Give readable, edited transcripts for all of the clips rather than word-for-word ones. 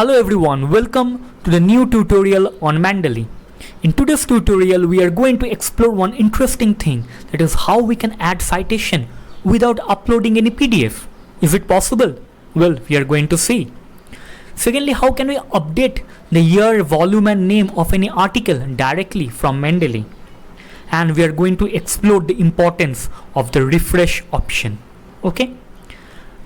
Hello everyone, welcome to the new tutorial on Mendeley. In today's tutorial, we are going to explore one interesting thing, that is how we can add citation without uploading any PDF. Is it possible? Well, we are going to see. Secondly, how can we update the year, volume and name of any article directly from Mendeley? And we are going to explore the importance of the refresh option. Okay?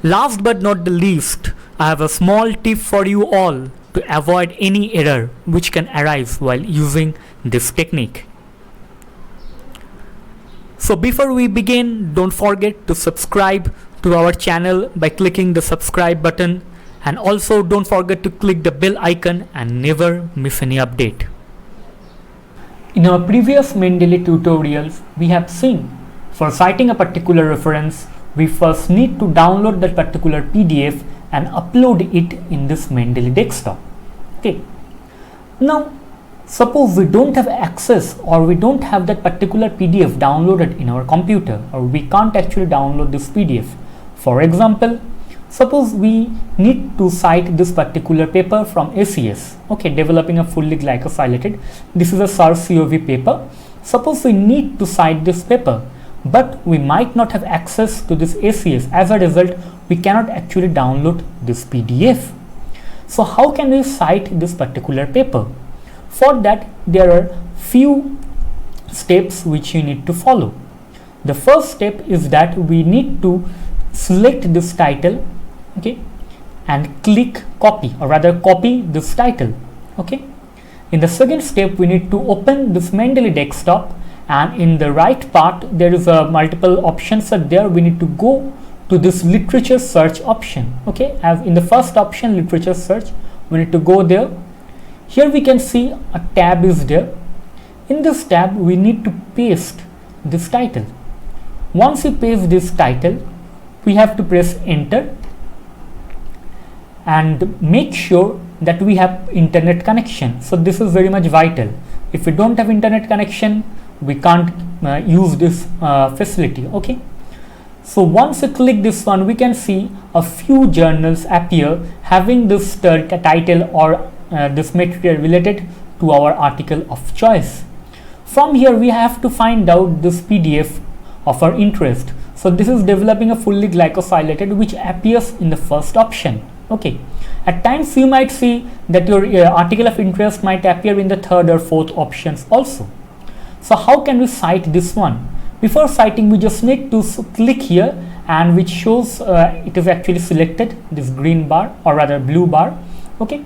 Last but not the least, I have a small tip for you all to avoid any error which can arise while using this technique. So before we begin, don't forget to subscribe to our channel by clicking the subscribe button, and also don't forget to click the bell icon and never miss any update. In our previous Mendeley tutorials, we have seen for citing a particular reference, we first need to download that particular PDF and upload it in this Mendeley desktop. Okay. Now, suppose we don't have access or we don't have that particular PDF downloaded in our computer, or we can't actually download this PDF. For example, suppose we need to cite this particular paper from ACS, okay, developing a fully glycosylated. This is a SARS-CoV paper. Suppose we need to cite this paper, but we might not have access to this ACS. As a result, we cannot actually download this PDF. So how can we cite this particular paper? For that, there are few steps which you need to follow. The first step is that we need to select this title, okay, and click copy, or rather copy this title. Okay. In the second step, we need to open this Mendeley desktop, and in the right part there is a multiple options are there. We need to go to this literature search option. Okay, as in the first option, literature search, we need to go there. Here we can see a tab is there. In this tab, we need to paste this title. Once you paste this title, we have to press enter and make sure that we have internet connection. So this is very much vital. If we don't have internet connection, we can't use this facility. Okay. So once you click this one, we can see a few journals appear having this title or this material related to our article of choice. From here, we have to find out this PDF of our interest. So this is developing a fully glycosylated, which appears in the first option. Okay. At times you might see that your article of interest might appear in the third or fourth options also. So how can we cite this one? Before citing, we just need to click here, and which shows it is actually selected, this green bar or rather blue bar. Okay.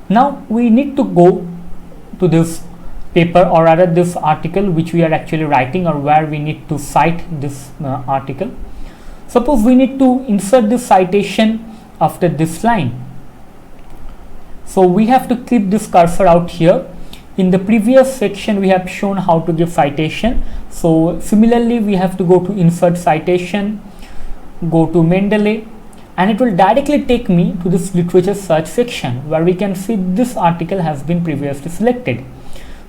Now we need to go to this paper or rather this article which we are actually writing, or where we need to cite this article. Suppose we need to insert this citation after this line. So we have to keep this cursor out here. In the previous section, we have shown how to give citation. So similarly, we have to go to insert citation, go to Mendeley, and it will directly take me to this literature search section where we can see this article has been previously selected.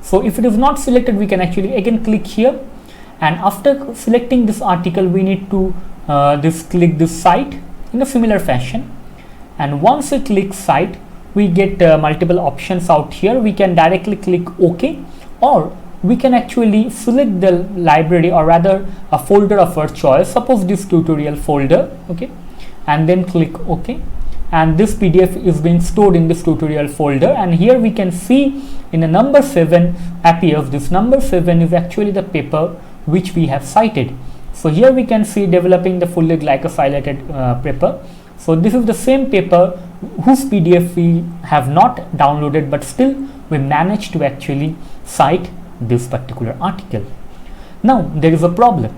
So if it is not selected, we can actually again click here, and after selecting this article, we need to click this cite in a similar fashion. And once we click cite, we get multiple options out here. We can directly click OK, or we can actually select the library or rather a folder of our choice, suppose this tutorial folder, okay, and then click OK, and this PDF is being stored in this tutorial folder. And here we can see in the number 7 appears. This number 7 is actually the paper which we have cited. So here we can see developing the fully glycosylated paper. So this is the same paper whose PDF we have not downloaded, but still we managed to actually cite this particular article. Now there is a problem.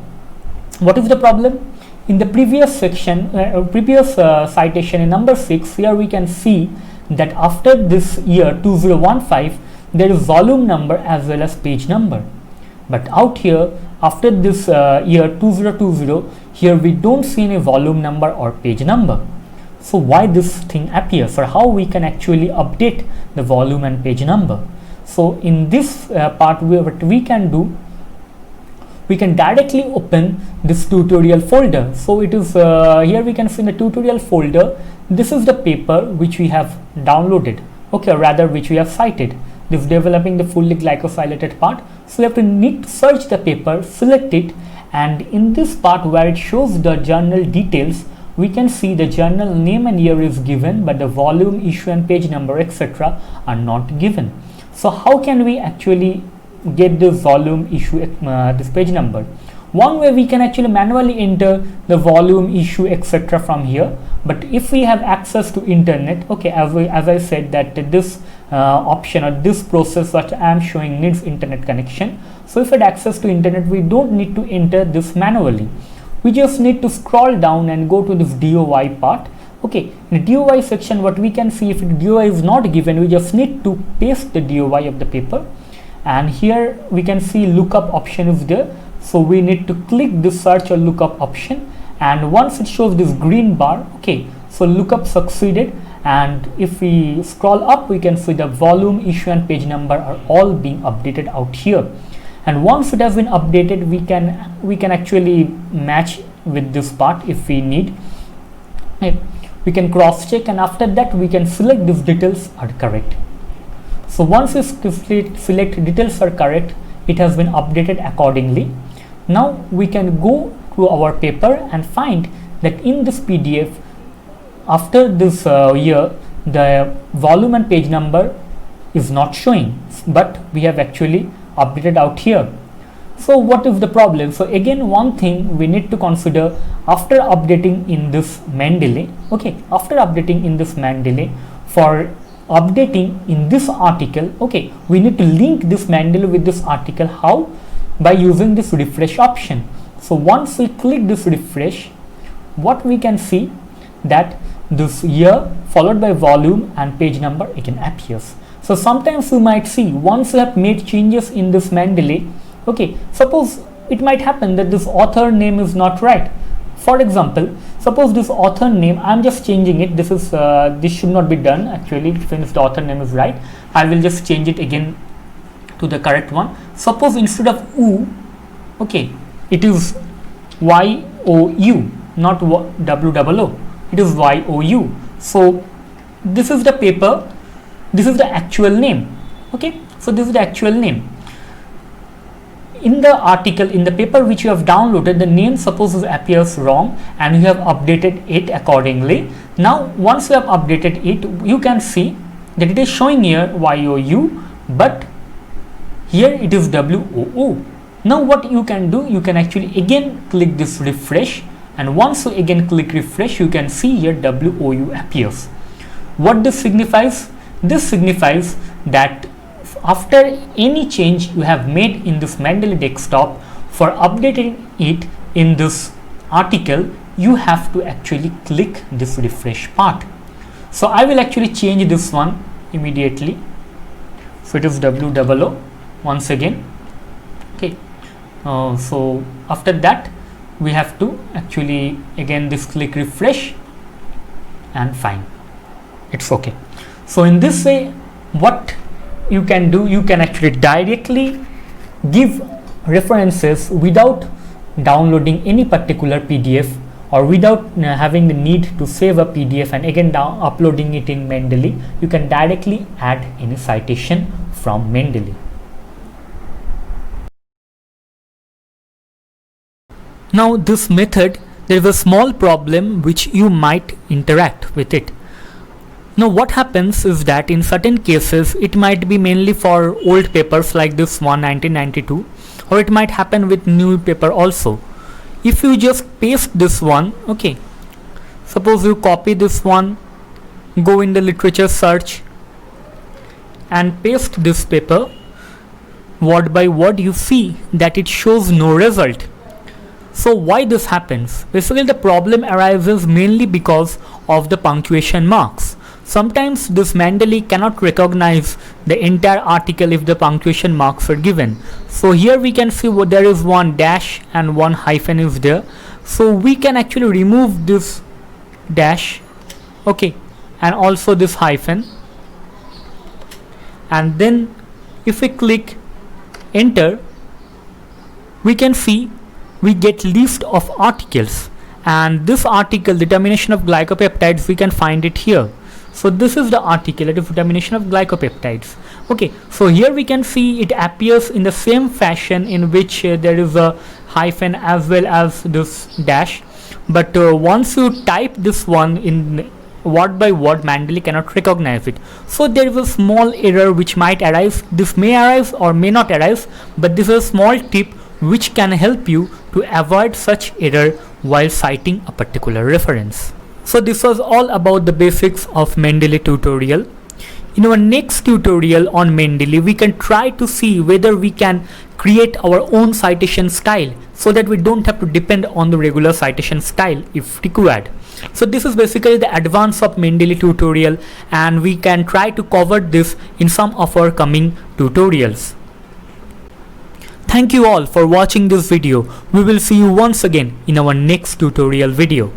What is the problem? In the previous section, citation in number 6, here we can see that after this year 2015, there is volume number as well as page number. But out here, after this year 2020, here we don't see any volume number or page number. So why this thing appears, or how we can actually update the volume and page number? So in this part, what we can do, we can directly open this tutorial folder. So it is here we can see in the tutorial folder, this is the paper which we have downloaded, okay, or rather which we have cited, this developing the fully glycosylated part. So you need to search the paper, select it, and in this part where it shows the journal details, we can see the journal name and year is given, but the volume, issue and page number etc. are not given. So how can we actually get this volume, issue, this page number? One way, we can actually manually enter the volume, issue etc. from here, but if we have access to internet, okay, as I said that this option or this process that I am showing needs internet connection. So if we had access to internet, we don't need to enter this manually. We just need to scroll down and go to this DOI part. Okay, in the DOI section, what we can see, if the DOI is not given, we just need to paste the DOI of the paper, and here we can see lookup option is there. So we need to click this search or lookup option, and once it shows this green bar, okay, so lookup succeeded. And if we scroll up, we can see the volume, issue and page number are all being updated out here. And once it has been updated, we can actually match with this part if we need. We can cross check, and after that we can select these details are correct. So once we select details are correct, it has been updated accordingly. Now we can go to our paper and find that in this PDF, after this year, the volume and page number is not showing, but we have actually updated out here. So what is the problem? So again, one thing we need to consider after updating in this Mendeley, okay, after updating in this Mendeley, for updating in this article, okay, we need to link this Mendeley with this article. How? By using this refresh option. So once we click this refresh, what we can see that this year followed by volume and page number again appears. So sometimes you might see, once you have made changes in this Mendeley, okay, suppose it might happen that this author name is not right. For example, suppose this author name, I'm just changing it. This is this should not be done actually. Since the author name is right, I will just change it again to the correct one. Suppose instead of U, okay, it is YOU, not WOO. It is YOU. So this is the paper. This is the actual name. Okay, so this is the actual name. In the article, in the paper which you have downloaded, the name suppose appears wrong and you have updated it accordingly. Now once you have updated it, you can see that it is showing here YOU, but here it is WOO. Now what you can do, you can actually again click this refresh, and once you again click refresh, you can see here WOU appears. What this signifies? This signifies that after any change you have made in this Mendeley desktop, for updating it in this article, you have to actually click this refresh part. So I will actually change this one immediately. So it is WOO once again. Okay. So after that we have to actually again this click refresh, and fine, it's okay. So in this way, what you can do, you can actually directly give references without downloading any particular PDF, or without having the need to save a PDF and again uploading it in Mendeley. You can directly add any citation from Mendeley. Now this method, there is a small problem which you might interact with it. Now what happens is that in certain cases it might be mainly for old papers like this one 1992, or it might happen with new paper also. If you just paste this one, okay, suppose you copy this one, go in the literature search and paste this paper, word by word, you see that it shows no result. So why this happens? Basically the problem arises mainly because of the punctuation marks. Sometimes this Mendeley cannot recognize the entire article if the punctuation marks are given. So here we can see there is one dash and one hyphen is there. So we can actually remove this dash, okay, and also this hyphen, and then if we click enter, we can see we get list of articles, and this article, determination of glycopeptides, we can find it here. So this is the article, that is determination of glycopeptides. Okay, so here we can see it appears in the same fashion in which there is a hyphen as well as this dash, but once you type this one in word by word, Mendeley cannot recognize it. So there is a small error which might arise. This may arise or may not arise, but this is a small tip which can help you to avoid such error while citing a particular reference. So this was all about the basics of Mendeley tutorial. In our next tutorial on Mendeley, we can try to see whether we can create our own citation style so that we don't have to depend on the regular citation style if required. So this is basically the advance of Mendeley tutorial, and we can try to cover this in some of our coming tutorials. Thank you all for watching this video. We will see you once again in our next tutorial video.